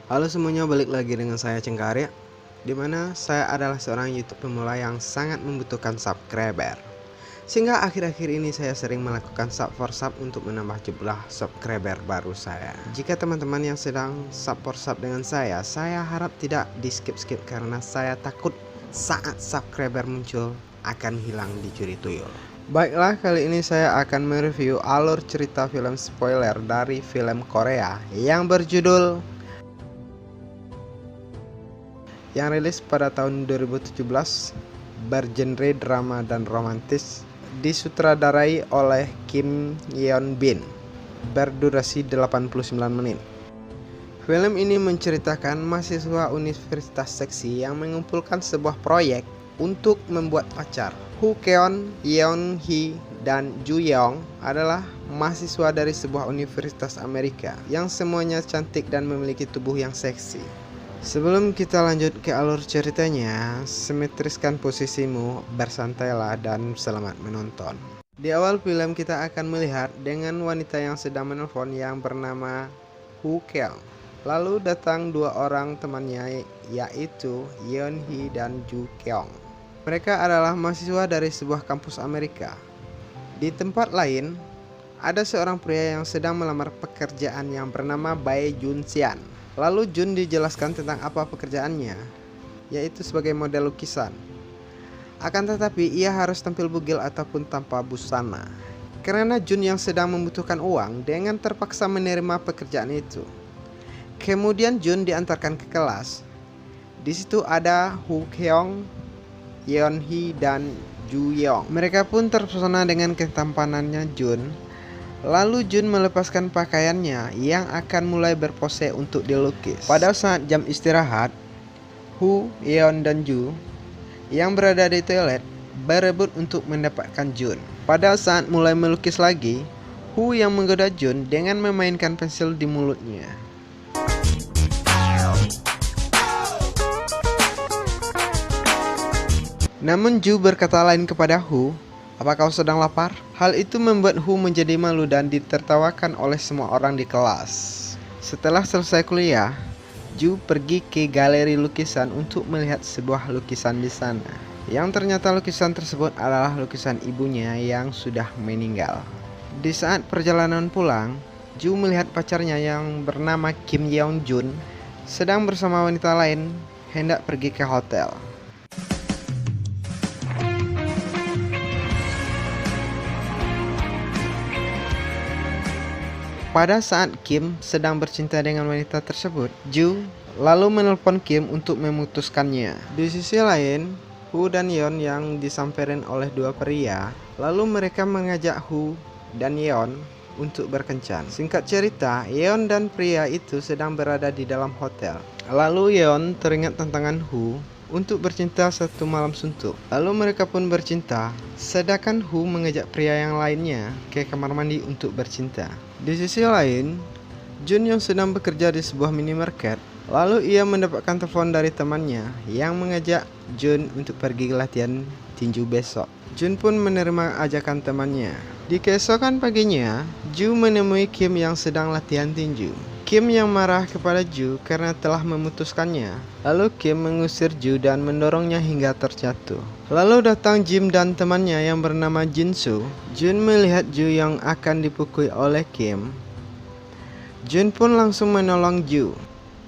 Halo semuanya, balik lagi dengan saya Cengkarya, dimana saya adalah seorang YouTube pemula yang sangat membutuhkan subscriber. Sehingga akhir-akhir ini saya sering melakukan sub for sub untuk menambah jumlah subscriber baru saya. Jika teman-teman yang sedang sub for sub dengan saya harap tidak di skip-skip karena saya takut saat subscriber muncul akan hilang dicuri tuyul. Baiklah, kali ini saya akan mereview alur cerita film spoiler dari film Korea yang berjudul yang rilis pada tahun 2017, bergenre drama dan romantis, disutradarai oleh Kim Yeon Bin, berdurasi 89 menit. Film ini menceritakan mahasiswa universitas seksi yang mengumpulkan sebuah proyek untuk membuat pacar. Woo Keon, Yeon Hee, dan Ju Yeong adalah mahasiswa dari sebuah universitas Amerika yang semuanya cantik dan memiliki tubuh yang seksi. Sebelum kita lanjut ke alur ceritanya, simetriskan posisimu, bersantailah, dan selamat menonton. Di awal film kita akan melihat dengan wanita yang sedang menelpon yang bernama Woo Keong. Lalu datang dua orang temannya, yaitu Yeon Hee dan Ju Keong. Mereka adalah mahasiswa dari sebuah kampus Amerika. Di tempat lain, ada seorang pria yang sedang melamar pekerjaan yang bernama Bae Jun Sian. Lalu Jun dijelaskan tentang apa pekerjaannya, yaitu sebagai model lukisan. Akan tetapi ia harus tampil bugil ataupun tanpa busana. Karena Jun yang sedang membutuhkan uang dengan terpaksa menerima pekerjaan itu. Kemudian Jun diantarkan ke kelas. Di situ ada Woo Keong, Yeon Hee, dan Ju Yeong. Mereka pun terpesona dengan ketampanannya Jun. Lalu Jun melepaskan pakaiannya yang akan mulai berpose untuk dilukis. Pada saat jam istirahat, Woo, Yeon, dan Ju yang berada di toilet berebut untuk mendapatkan Jun. Pada saat mulai melukis lagi, Woo yang menggoda Jun dengan memainkan pensil di mulutnya. Namun Ju berkata lain kepada Woo, "Apa kau sedang lapar?" Hal itu membuat Woo menjadi malu dan ditertawakan oleh semua orang di kelas. Setelah selesai kuliah, Ju pergi ke galeri lukisan untuk melihat sebuah lukisan di sana. Yang ternyata lukisan tersebut adalah lukisan ibunya yang sudah meninggal. Di saat perjalanan pulang, Ju melihat pacarnya yang bernama Kim Yeong Jun sedang bersama wanita lain hendak pergi ke hotel. Pada saat Kim sedang bercinta dengan wanita tersebut, Ju lalu menelpon Kim untuk memutuskannya. Di sisi lain, Woo dan Yeon yang disamperin oleh dua pria, lalu mereka mengajak Woo dan Yeon untuk berkencan. Singkat cerita, Yeon dan pria itu sedang berada di dalam hotel. Lalu Yeon teringat tantangan Woo untuk bercinta satu malam suntuk. Lalu mereka pun bercinta, sedangkan Woo mengajak pria yang lainnya ke kamar mandi untuk bercinta. Di sisi lain, Jun yang sedang bekerja di sebuah minimarket, lalu ia mendapatkan telepon dari temannya yang mengajak Jun untuk pergi latihan tinju besok. Jun pun menerima ajakan temannya. Di keesokan paginya, Ju menemui Kim yang sedang latihan tinju. Kim yang marah kepada Ju karena telah memutuskannya. Lalu Kim mengusir Ju dan mendorongnya hingga terjatuh. Lalu datang Jim dan temannya yang bernama Jinsu. Jun melihat Ju yang akan dipukul oleh Kim. Jun pun langsung menolong Ju.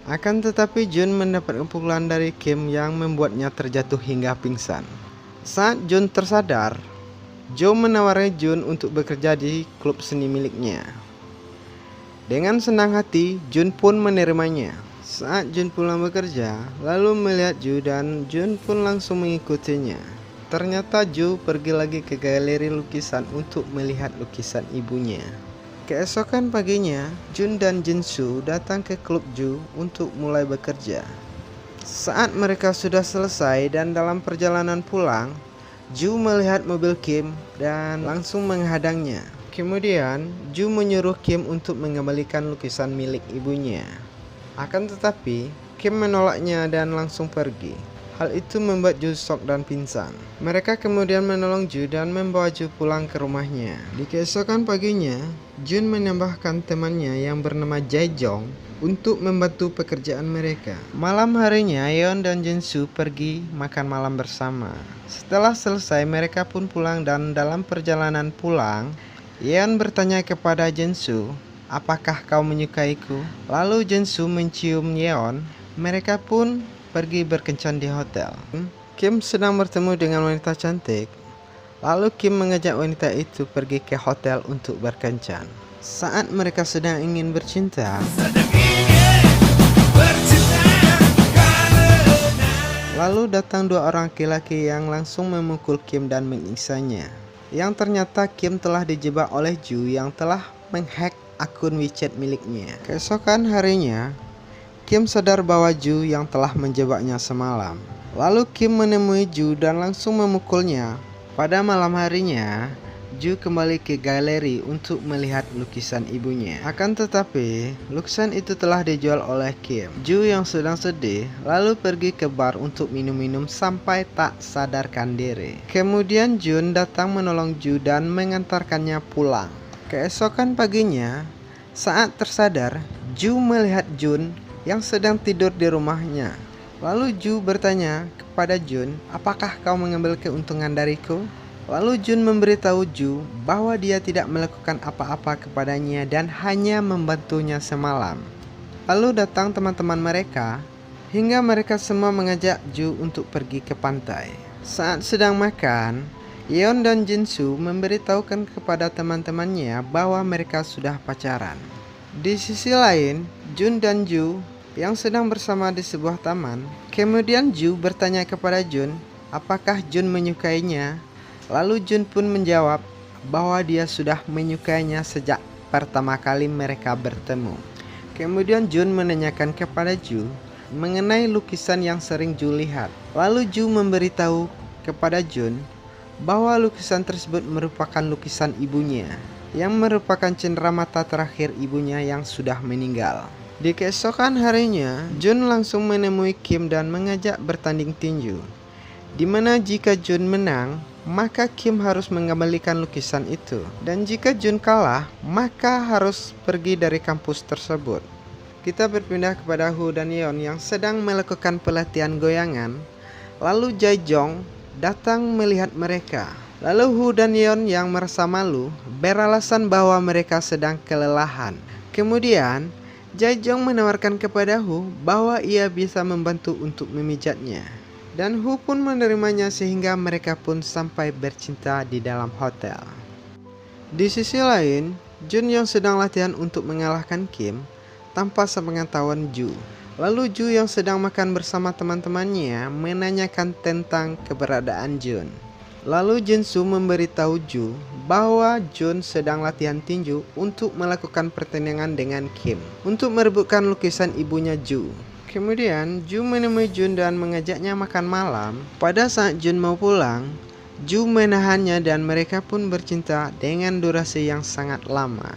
Akan tetapi Jun mendapat pukulan dari Kim yang membuatnya terjatuh hingga pingsan. Saat Jun tersadar, Jo menawari Jun untuk bekerja di klub seni miliknya. Dengan senang hati, Jun pun menerimanya. Saat Jun pulang bekerja, lalu melihat Ju dan Jun pun langsung mengikutinya. Ternyata Ju pergi lagi ke galeri lukisan untuk melihat lukisan ibunya. Keesokan paginya, Jun dan Jinsu datang ke klub Ju untuk mulai bekerja. Saat mereka sudah selesai dan dalam perjalanan pulang, Ju melihat mobil Kim dan langsung menghadangnya. Kemudian, Ju menyuruh Kim untuk mengembalikan lukisan milik ibunya. Akan tetapi, Kim menolaknya dan langsung pergi. Hal itu membuat Ju shock dan pingsan. Mereka kemudian menolong Ju dan membawa Ju pulang ke rumahnya. Di keesokan paginya, Jun menambahkan temannya yang bernama Jae Jong untuk membantu pekerjaan mereka. Malam harinya, Yeon dan Jinsu pergi makan malam bersama. Setelah selesai, mereka pun pulang dan dalam perjalanan pulang, Yeon bertanya kepada Jinsu, "Apakah kau menyukaiku?" Lalu Jinsu mencium Yeon. Mereka pun pergi berkencan di hotel. Kim sedang bertemu dengan wanita cantik. Lalu Kim mengajak wanita itu pergi ke hotel untuk berkencan. Saat mereka sedang ingin bercinta, lalu datang dua orang laki-laki yang langsung memukul Kim dan menyiksanya. Yang ternyata Kim telah dijebak oleh Ju yang telah menghack akun WeChat miliknya. Keesokan harinya, Kim sadar bahwa Ju yang telah menjebaknya semalam. Lalu Kim menemui Ju dan langsung memukulnya. Pada malam harinya, Ju kembali ke galeri untuk melihat lukisan ibunya. Akan tetapi, lukisan itu telah dijual oleh Kim. Ju yang sedang sedih lalu pergi ke bar untuk minum-minum sampai tak sadarkan diri. Kemudian Jun datang menolong Ju dan mengantarkannya pulang. Keesokan paginya, saat tersadar, Ju melihat Jun yang sedang tidur di rumahnya. Lalu Ju bertanya kepada Jun, "Apakah kau mengambil keuntungan dariku?" Lalu Jun memberitahu Ju bahwa dia tidak melakukan apa-apa kepadanya dan hanya membantunya semalam. Lalu datang teman-teman mereka, hingga mereka semua mengajak Ju untuk pergi ke pantai. Saat sedang makan, Yeon dan Jinsu memberitahukan kepada teman-temannya bahwa mereka sudah pacaran. Di sisi lain, Jun dan Ju yang sedang bersama di sebuah taman. Kemudian Ju bertanya kepada Jun, apakah Jun menyukainya? Lalu Jun pun menjawab bahwa dia sudah menyukainya sejak pertama kali mereka bertemu. Kemudian Jun menanyakan kepada Ju mengenai lukisan yang sering Ju lihat. Lalu Ju memberitahu kepada Jun bahwa lukisan tersebut merupakan lukisan ibunya, yang merupakan cenderamata terakhir ibunya yang sudah meninggal. Di keesokan harinya, Jun langsung menemui Kim dan mengajak bertanding tinju, di mana jika Jun menang, maka Kim harus mengembalikan lukisan itu. Dan jika Jun kalah, maka harus pergi dari kampus tersebut. Kita berpindah kepada Hu dan Yeon yang sedang melakukan pelatihan goyangan. Lalu Jae-jong datang melihat mereka. Lalu Hu dan Yeon yang merasa malu beralasan bahwa mereka sedang kelelahan. Kemudian Jae-jong menawarkan kepada Hu bahwa ia bisa membantu untuk memijatnya. Dan Hu pun menerimanya sehingga mereka pun sampai bercinta di dalam hotel. Di sisi lain, Jun yang sedang latihan untuk mengalahkan Kim tanpa sepengetahuan Ju. Lalu Ju yang sedang makan bersama teman-temannya menanyakan tentang keberadaan Jun. Lalu Jinsu memberitahu Ju bahwa Jun sedang latihan tinju untuk melakukan pertandingan dengan Kim untuk merebutkan lukisan ibunya Ju. Kemudian Ju menemui Jun dan mengajaknya makan malam. Pada saat Jun mau pulang, Ju menahannya dan mereka pun bercinta dengan durasi yang sangat lama.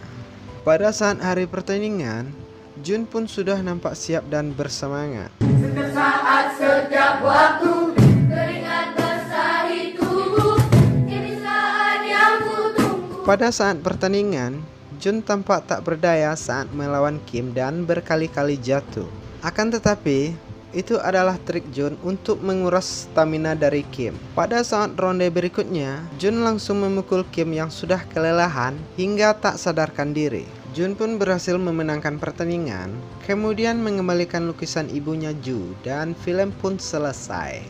Pada saat hari pertandingan, Jun pun sudah nampak siap dan bersemangat. Sesaat setiap waktu keringat basahi tubuh, ini saat yang kutunggu. Pada saat pertandingan, Jun tampak tak berdaya saat melawan Kim dan berkali-kali jatuh. Akan tetapi, itu adalah trik Jun untuk menguras stamina dari Kim. Pada saat ronde berikutnya, Jun langsung memukul Kim yang sudah kelelahan hingga tak sadarkan diri. Jun pun berhasil memenangkan pertandingan, kemudian mengembalikan lukisan ibunya Ju, dan film pun selesai.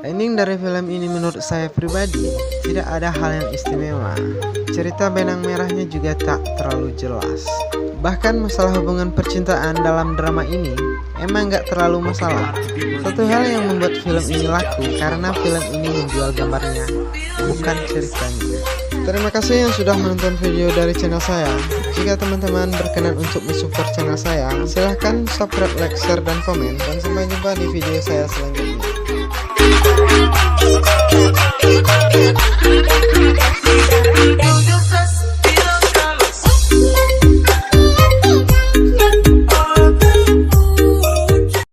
Ending dari film ini menurut saya pribadi tidak ada hal yang istimewa. Cerita benang merahnya juga tak terlalu jelas. Bahkan masalah hubungan percintaan dalam drama ini emang gak terlalu masalah. Satu hal yang membuat film ini laku karena film ini menjual gambarnya, bukan ceritanya. Terima kasih yang sudah menonton video dari channel saya. Jika teman-teman berkenan untuk mensupport channel saya, silahkan subscribe, like, share, dan komen. Dan sampai jumpa di video saya selanjutnya.